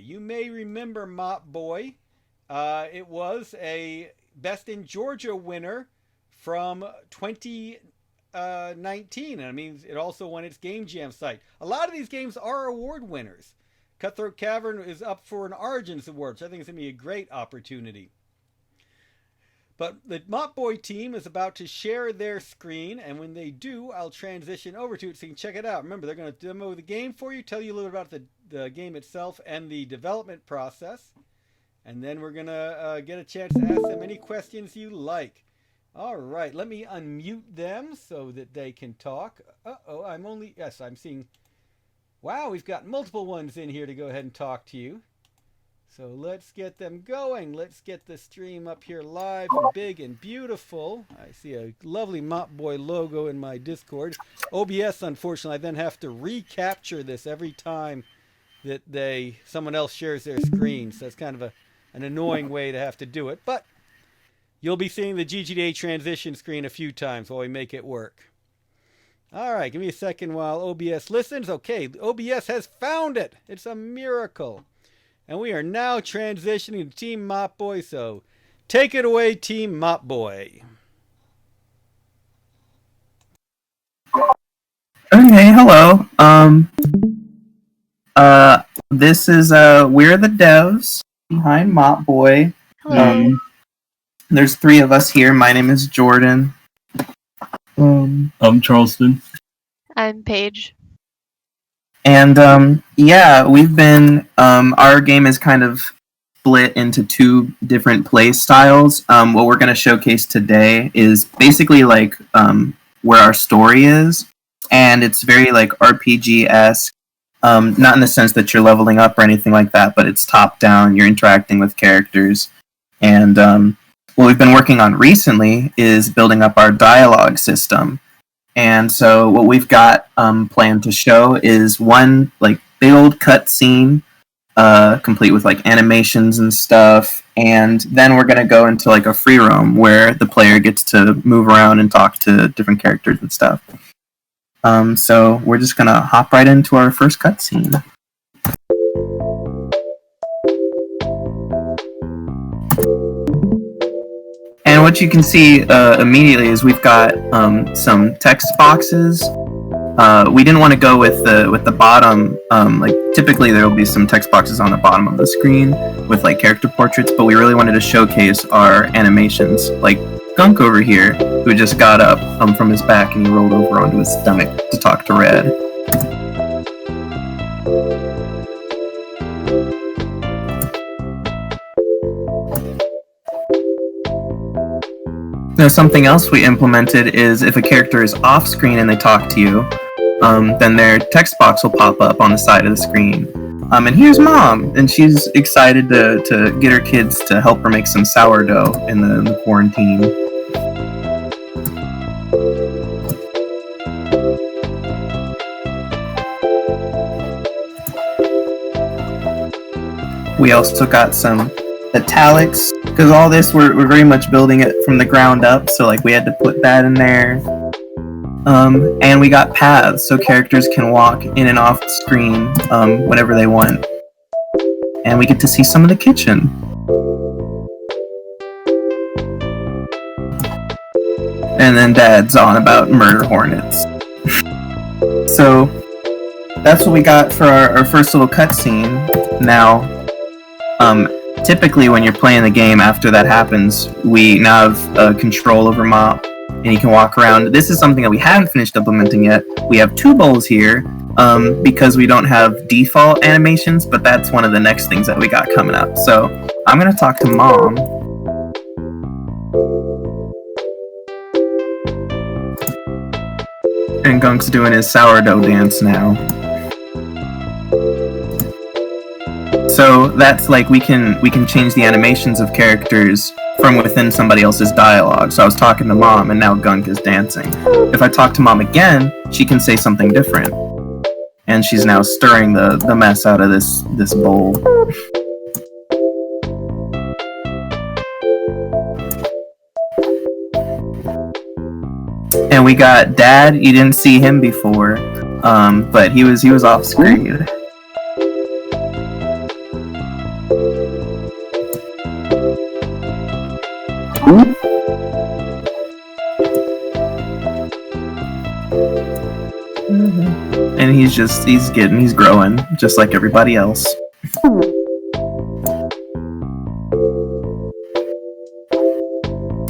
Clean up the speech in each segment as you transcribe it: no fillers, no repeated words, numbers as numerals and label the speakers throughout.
Speaker 1: You may remember Mop Boy. It was a Best in Georgia winner from 2019. I mean, it also won its Game Jam site. A lot of these games are award winners. Cutthroat Cavern is up for an Origins Award, which I think is going to be a great opportunity. But the Mop Boy team is about to share their screen, and when they do, I'll transition over to it so you can check it out. Remember, they're going to demo the game for you, tell you a little bit about the game itself and the development process. And then we're going to get a chance to ask them any questions you like. All right, let me unmute them so that they can talk. Uh-oh, I'm seeing... Wow, we've got multiple ones in here to go ahead and talk to you. So let's get them going. Let's get the stream up here live and big and beautiful. I see a lovely Mop Boy logo in my Discord. OBS, unfortunately, I then have to recapture this every time that someone else shares their screen. So it's kind of an annoying way to have to do it. But you'll be seeing the GGDA transition screen a few times while we make it work. All right, give me a second while OBS listens. Okay, OBS has found it. It's a miracle. And we are now transitioning to Team Mop Boy, so take it away, Team Mop Boy.
Speaker 2: Okay, hello. This is we're the devs behind Mop Boy.
Speaker 3: Hello.
Speaker 2: There's 3 of us here. My name is Jordan.
Speaker 4: I'm Charleston.
Speaker 3: I'm Paige.
Speaker 2: And yeah, we've been our game is kind of split into 2 different play styles. What we're going to showcase today is basically like where our story is, and it's very like RPG-esque. Not in the sense that you're leveling up or anything like that, but it's top down. You're interacting with characters, and what we've been working on recently is building up our dialogue system. And so what we've got planned to show is one like big old cutscene, complete with like animations and stuff. And then we're gonna go into like a free roam where the player gets to move around and talk to different characters and stuff. So we're just gonna hop right into our first cutscene. And what you can see immediately is we've got some text boxes. We didn't want to go with the bottom. Like typically there will be some text boxes on the bottom of the screen with like character portraits, but we really wanted to showcase our animations. Like Gunk over here, who just got up from his back and he rolled over onto his stomach to talk to Red. Now, something else we implemented is if a character is off screen and they talk to you, then their text box will pop up on the side of the screen. And here's Mom, and she's excited to get her kids to help her make some sourdough in the quarantine. We also got some italics, because all this we're very much building it from the ground up, so like we had to put that in there. And we got paths so characters can walk in and off the screen whenever they want. And we get to see some of the kitchen. And then Dad's on about murder hornets. So that's what we got for our first little cutscene. Now, typically when you're playing the game after that happens, we now have control over Mop, and you can walk around. This is something that we haven't finished implementing yet. We have 2 bowls here because we don't have default animations, but that's one of the next things that we got coming up. So I'm going to talk to Mom. And Gunk's doing his sourdough dance now. So that's like we can change the animations of characters from within somebody else's dialogue. So I was talking to Mom, and now Gunk is dancing. If I talk to Mom again, she can say something different. And she's now stirring the mess out of this bowl. And we got Dad. You didn't see him before, but he was off screen. he's growing just like everybody else.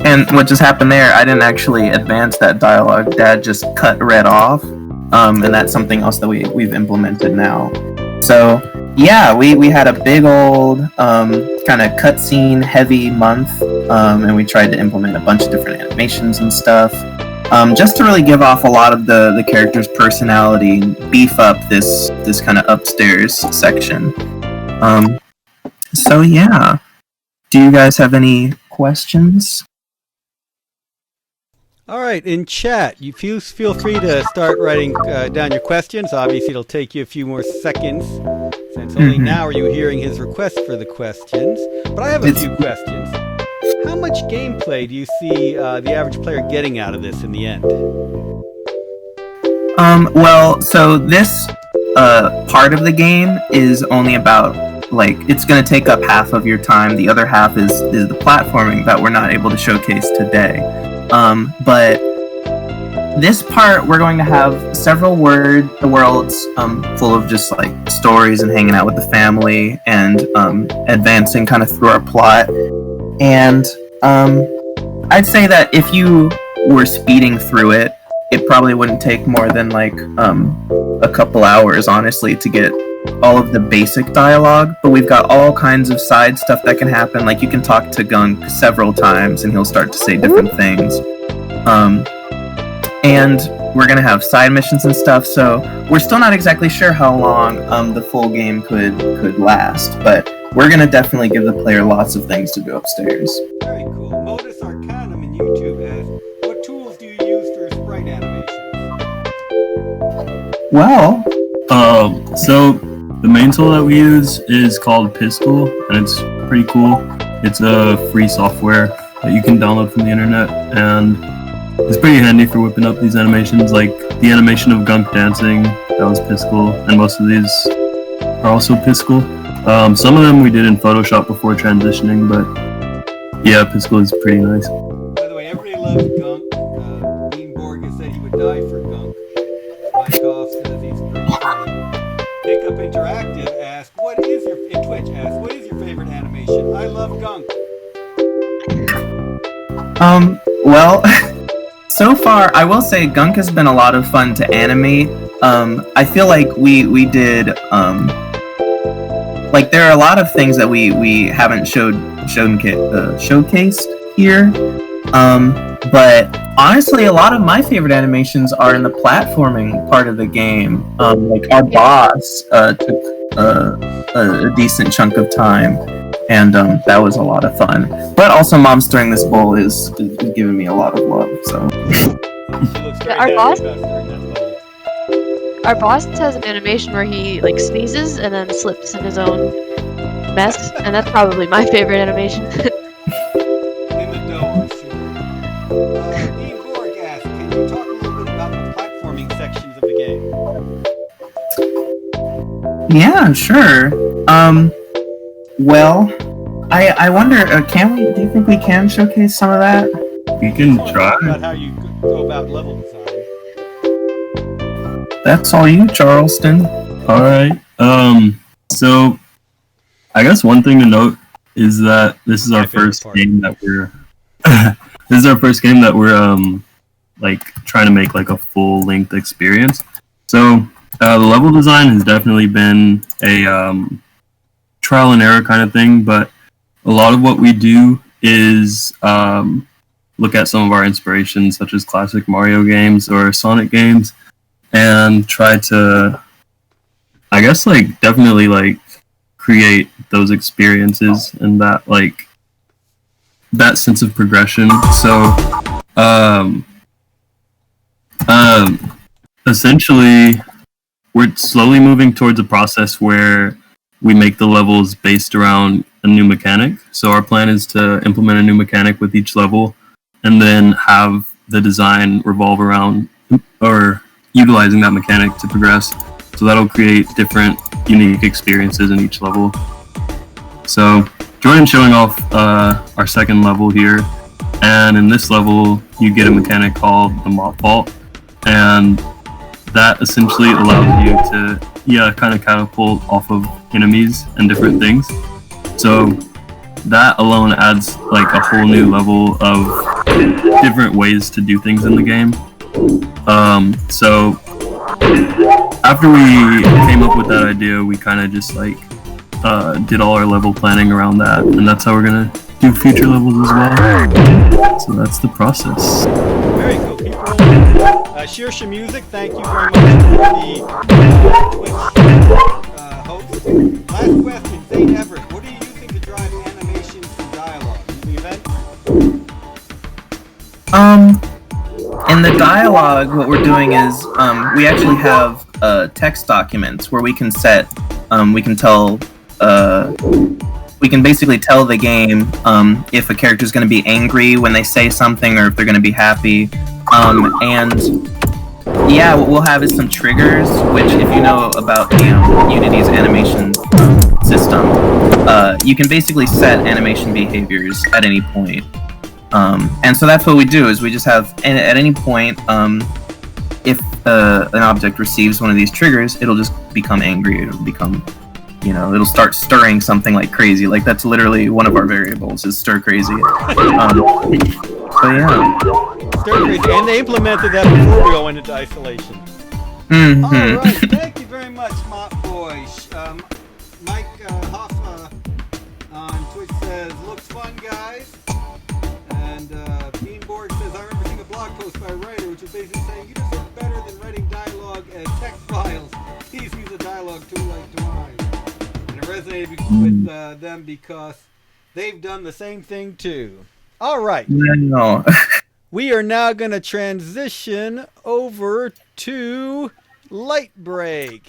Speaker 2: And what just happened there, I didn't actually advance that dialogue. Dad just cut red off, and that's something else that we've implemented now. So yeah, we had a big old kind of cutscene heavy month, and we tried to implement a bunch of different animations and stuff, just to really give off a lot of the character's personality and beef up this kind of upstairs section. So yeah, do you guys have any questions?
Speaker 1: All right, in chat, you feel free to start writing down your questions. Obviously, it'll take you a few more seconds, since only now are you hearing his request for the questions. But I have a few questions. How much gameplay do you see the average player getting out of this in the end?
Speaker 2: Well, so this part of the game is only about, like, it's going to take up half of your time. The other half is the platforming that we're not able to showcase today. But this part, we're going to have several worlds full of just like stories and hanging out with the family and advancing kind of through our plot. And I'd say that if you were speeding through it, it probably wouldn't take more than like a couple hours, honestly, to get all of the basic dialogue. But we've got all kinds of side stuff that can happen. Like, you can talk to Gunk several times and he'll start to say different things. And we're gonna have side missions and stuff, so we're still not exactly sure how long the full game could last, but we're gonna definitely give the player lots of things to do upstairs.
Speaker 1: Very cool. Modus Arcanum in YouTube asks, what tools do you use for sprite animations?
Speaker 2: Well,
Speaker 4: so the main tool that we use is called Piskel, and it's pretty cool. It's a free software that you can download from the internet, and it's pretty handy for whipping up these animations. Like the animation of Gunk dancing, that was Piskel, and most of these are also Piskel. Some of them we did in Photoshop before transitioning, but yeah, Piskel is pretty nice.
Speaker 1: By the way, everybody loves Gunk. Dean Borges said he would die for Gunk. Mike Goff says he's pretty funny. Pickup Interactive asked, in Twitch asked, what is your favorite animation? I love Gunk.
Speaker 2: Well, so far, I will say Gunk has been a lot of fun to animate. I feel like we did, like, there are a lot of things that we haven't showcased here. But honestly, a lot of my favorite animations are in the platforming part of the game. Like, our boss took a decent chunk of time, and that was a lot of fun. But also, Mom Stirring This Bowl is giving me a lot of love. So.
Speaker 3: Our boss has an animation where he like sneezes and then slips in his own mess, and that's probably my favorite animation.
Speaker 1: In the dough, I'm sure. Dean Borg asked, can you talk a little bit about the platforming sections of the game?
Speaker 2: Yeah, sure. Well, I wonder, do you think we can showcase some of that?
Speaker 4: You can try.
Speaker 1: About how you go about level design.
Speaker 2: That's all you, Charleston.
Speaker 4: Alright, so I guess one thing to note is that this is our first game that we're like trying to make like a full-length experience. So the level design has definitely been a trial and error kind of thing, but a lot of what we do is look at some of our inspirations, such as classic Mario games or Sonic games, and try to, I guess, like, definitely, like, create those experiences and that, like, that sense of progression. So, essentially, we're slowly moving towards a process where we make the levels based around a new mechanic. So our plan is to implement a new mechanic with each level, and then have the design revolve around or utilizing that mechanic to progress. So that'll create different unique experiences in each level. So Jordan's showing off our second level here, and in this level you get a mechanic called the Mop Vault, and that essentially allows you to kind of catapult off of enemies and different things. So that alone adds like a whole new level of different ways to do things in the game. So after we came up with that idea, we kind of just like did all our level planning around that, and that's how we're gonna do future levels as well. So that's the process.
Speaker 1: Very cool. Keep rolling. Sheersha Music, thank you very much for the Twitch host. Last question, Zane Everett. What are you using to drive animations and dialogue? The event?
Speaker 2: In the dialogue, what we're doing is we actually have text documents where we can set, we can basically tell the game if a character is going to be angry when they say something or if they're going to be happy. And yeah, what we'll have is some triggers, which if you know about the Unity's animation system, you can basically set animation behaviors at any point. And so that's what we do, is we just have, at any point, if an object receives one of these triggers, it'll just become angry, it'll become, it'll start stirring something like crazy. Like, that's literally one of our variables, is stir crazy. But yeah.
Speaker 1: Stir crazy, and they implemented that before we all went into isolation.
Speaker 2: Mm-hmm.
Speaker 1: Alright, thank you very much, Mop Boy. Mike Hoffa on Twitch says, looks fun, guys. And Beanboard says, I remember seeing a blog post by a writer which was basically saying, you just look better than writing dialogue as text files. Please use a dialogue tool like Twine. And it resonated with them because they've done the same thing too. All right.
Speaker 2: No.
Speaker 1: We are now going to transition over to Light Break.